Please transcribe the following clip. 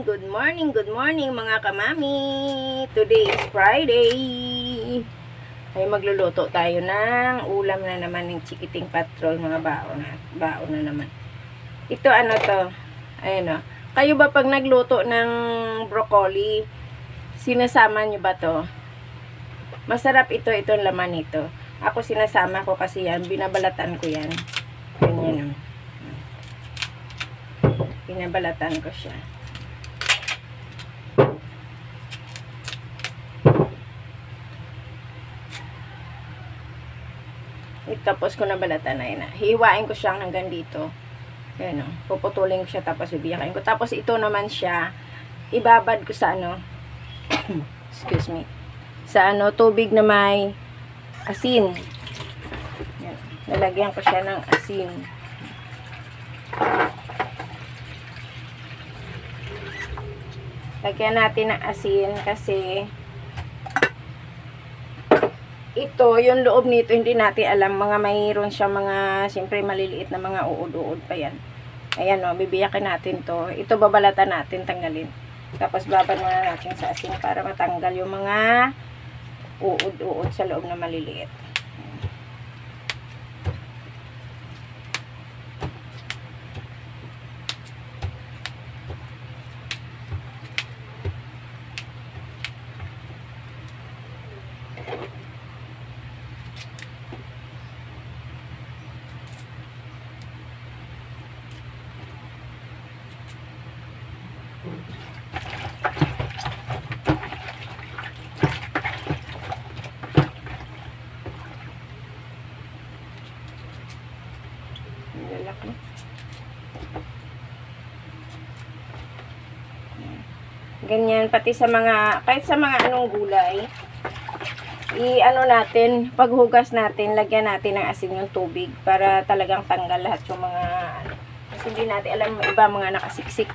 good morning mga kamami. Today is Friday. Ay magluluto tayo ng ulam na naman ng Chikiting Patrol, mga baon na naman. Ito ano to? Ayun o. Kayo ba pag nagluto ng broccoli, sinasama nyo ba to? Masarap itong laman nito. Ako sinasama ko kasi yan, binabalatan ko yan. Ganyan o. Binabalatan ko siya. Tapos ko nabalatan na yun. Hiwain ko siya hanggang dito. Ayan o. Puputulin ko siya tapos bibiyakin ko. Tapos ito naman siya, ibabad ko sa ano, excuse me, sa ano, tubig na may asin. Ayan. Lalagyan ko siya ng asin. Lagyan natin ng asin kasi ito, yung loob nito, hindi natin alam. Mayroon siya mga, siyempre maliliit na mga uod-uod pa yan. Ayan o, bibiyakin natin to. Ito babalatan natin, tanggalin. Tapos babad muna natin sa asin para matanggal yung mga uod-uod sa loob na maliliit. Lalaki. Ganyan, pati sa mga, kahit sa mga anong gulay, i-ano natin, paghugas natin, lagyan natin ng asin yung tubig para talagang tanggal lahat yung mga, kasi hindi natin alam, iba mga nakasiksik.